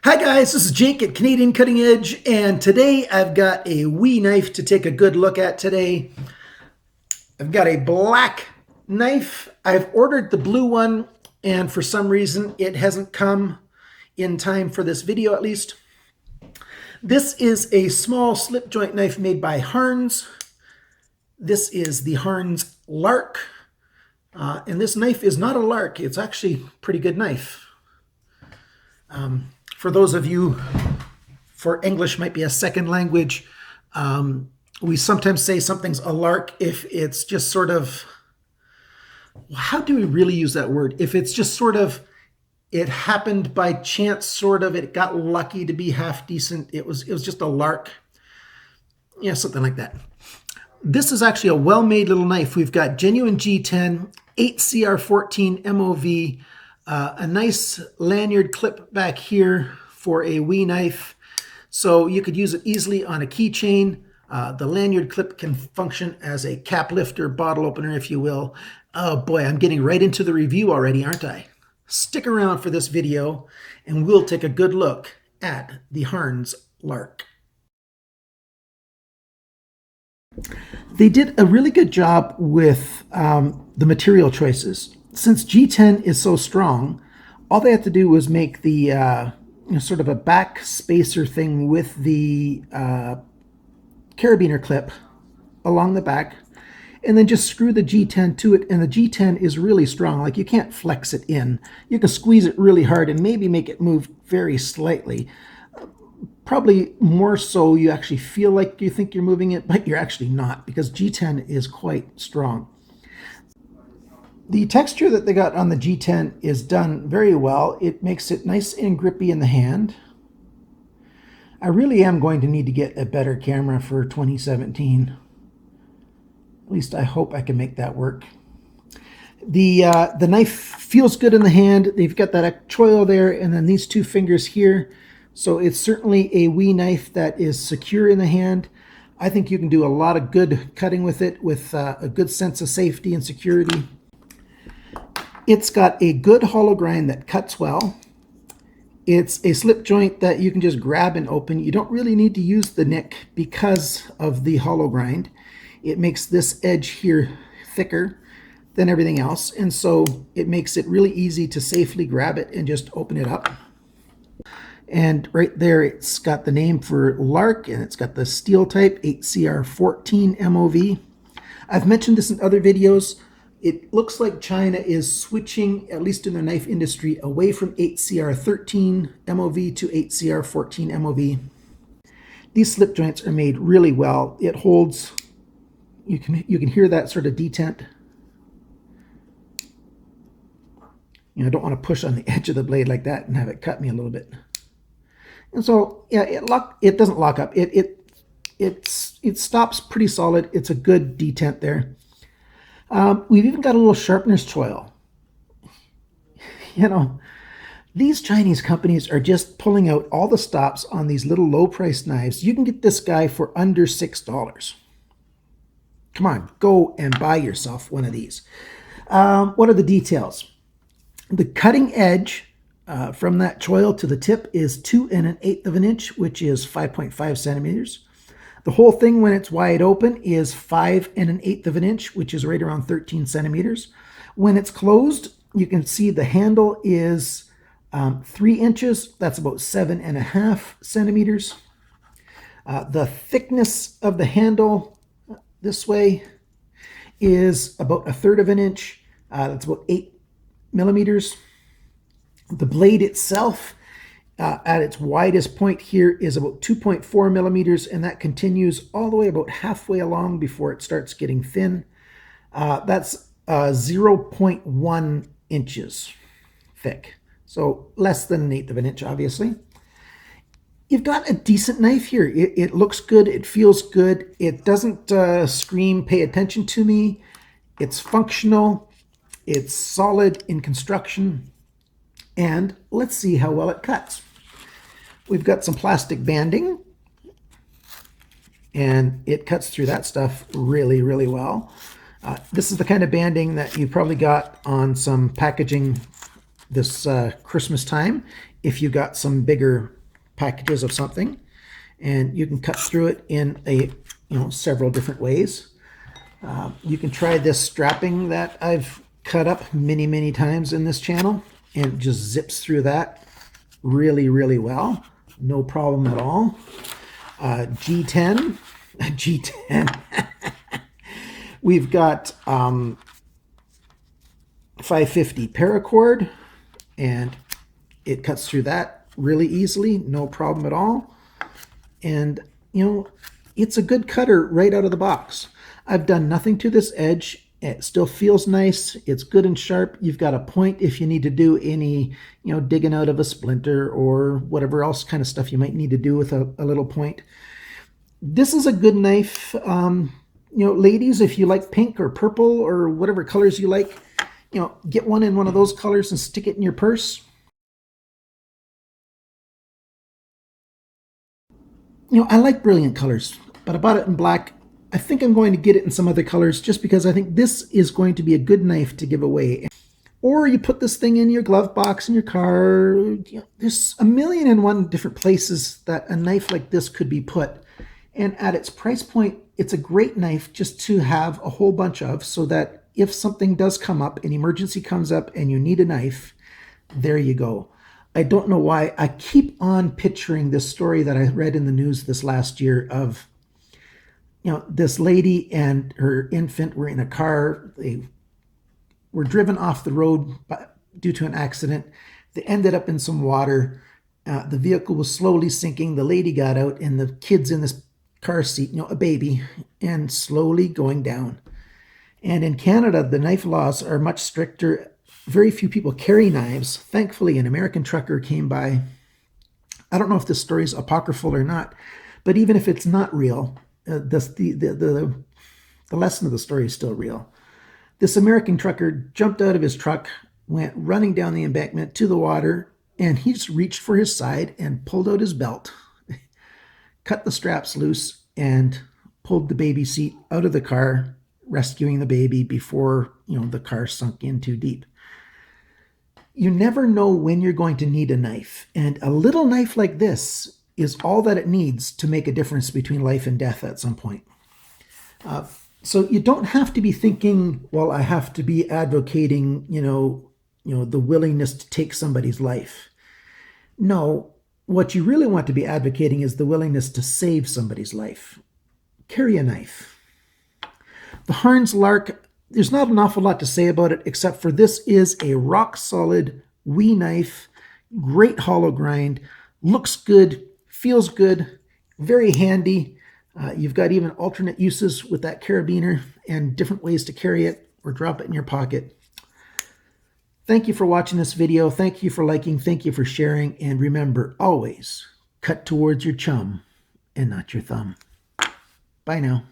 Hi guys, this is Jake at Canadian Cutting Edge, and today I've got a wee knife to take a good look at today. I've got a black knife. I've ordered the blue one, and for some reason it hasn't come in time for this video at least. This is a small slip joint knife made by Harnds. This is the Harnds LARK, and this knife is not a lark. It's actually a pretty good knife. For those of you, for English might be a second language, we sometimes say something's a lark if it's just sort of, how do we really use that word? If it's just sort of, it happened by chance, sort of, it got lucky to be half decent. It was just a lark. Yeah, something like that. This is actually a well-made little knife. We've got genuine G10, 8CR14 MOV, a nice lanyard clip back here for a wee knife, so you could use it easily on a keychain. The lanyard clip can function as a cap lifter, bottle opener, if you will. Oh boy, I'm getting right into the review already, aren't I? Stick around for this video and we'll take a good look at the Harnds LARK. They did a really good job with the material choices. Since G10 is so strong, all they had to do was make the sort of a back spacer thing with the carabiner clip along the back, and then just screw the G10 to it, and the G10 is really strong. Like, you can't flex it in. You can squeeze it really hard and maybe make it move very slightly. Probably more so you actually feel like you think you're moving it, but you're actually not, because G10 is quite strong. The texture that they got on the G10 is done very well. It makes it nice and grippy in the hand. I really am going to need to get a better camera for 2017. At least I hope I can make that work. The knife feels good in the hand. They've got that choil there, and then these two fingers here. So it's certainly a wee knife that is secure in the hand. I think you can do a lot of good cutting with it with a good sense of safety and security. It's got a good hollow grind that cuts well. It's a slip joint that you can just grab and open. You don't really need to use the nick because of the hollow grind. It makes this edge here thicker than everything else, and so it makes it really easy to safely grab it and just open it up. And right there, it's got the name for LARK, and it's got the steel type 8CR14 MOV. I've mentioned this in other videos. It looks like China is switching, at least in the knife industry, away from 8CR13 MOV to 8CR14 MOV. These slip joints are made really well. It holds, you can hear that sort of detent. I don't want to push on the edge of the blade like that and have it cut me a little bit. And so, yeah, it doesn't lock up. It stops pretty solid. It's a good detent there. We've even got a little sharpener's choil. These Chinese companies are just pulling out all the stops on these little low-priced knives. You can get this guy for under $6. Come on, go and buy yourself one of these. What are the details? The cutting edge from that choil to the tip is 2 1/8 of an inch, which is 5.5 centimeters. The whole thing, when it's wide open, is 5 1/8 of an inch, which is right around 13 centimeters. When it's closed, you can see the handle is 3 inches. That's about 7.5 centimeters. The thickness of the handle this way is about 1/3 of an inch. That's about 8 millimeters. The blade itself, at its widest point here, is about 2.4 millimeters, and that continues all the way about halfway along before it starts getting thin. That's 0.1 inches thick, so less than 1/8 of an inch, obviously. You've got a decent knife here. It looks good. It feels good. It doesn't scream, "Pay attention to me." It's functional. It's solid in construction. And let's see how well it cuts. We've got some plastic banding, and it cuts through that stuff really, really well. This is the kind of banding that you probably got on some packaging this Christmas time if you got some bigger packages of something, and you can cut through it in several different ways. You can try this strapping that I've cut up many times in this channel, and it just zips through that really well, no problem at all. G10 we've got 550 paracord, and it cuts through that really easily, no problem at all. And it's a good cutter right out of the box. I've done nothing to this edge. It still feels nice. It's good and sharp. You've got a point if you need to do any, digging out of a splinter or whatever else kind of stuff you might need to do with a little point. This is a good knife. Ladies, if you like pink or purple or whatever colors you like, get one in one of those colors and stick it in your purse. I like brilliant colors, but I bought it in black. I think I'm going to get it in some other colors just because I think this is going to be a good knife to give away. Or you put this thing in your glove box in your car. There's a million and one different places that a knife like this could be put. And at its price point, it's a great knife just to have a whole bunch of, so that if something does come up, an emergency comes up and you need a knife, there you go. I don't know why I keep on picturing this story that I read in the news this last year of, this lady and her infant were in a car. They were driven off the road due to an accident. They ended up in some water. The vehicle was slowly sinking. The lady got out, and the kid's in this car seat, a baby, and slowly going down. And in Canada, the knife laws are much stricter. Very few people carry knives. Thankfully, an American trucker came by. I don't know if this story is apocryphal or not, but even if it's not real, the lesson of the story is still real. This American trucker jumped out of his truck, went running down the embankment to the water, and he just reached for his side and pulled out his belt, cut the straps loose, and pulled the baby seat out of the car, rescuing the baby before the car sunk in too deep. You never know when you're going to need a knife, and a little knife like this is all that it needs to make a difference between life and death at some point. So you don't have to be thinking, well, I have to be advocating, the willingness to take somebody's life. No, what you really want to be advocating is the willingness to save somebody's life. Carry a knife. The Harnds LARK, there's not an awful lot to say about it, except for this is a rock solid wee knife, great hollow grind, looks good, feels good, very handy. You've got even alternate uses with that carabiner and different ways to carry it or drop it in your pocket. Thank you for watching this video. Thank you for liking. Thank you for sharing. And remember, always cut towards your chum and not your thumb. Bye now.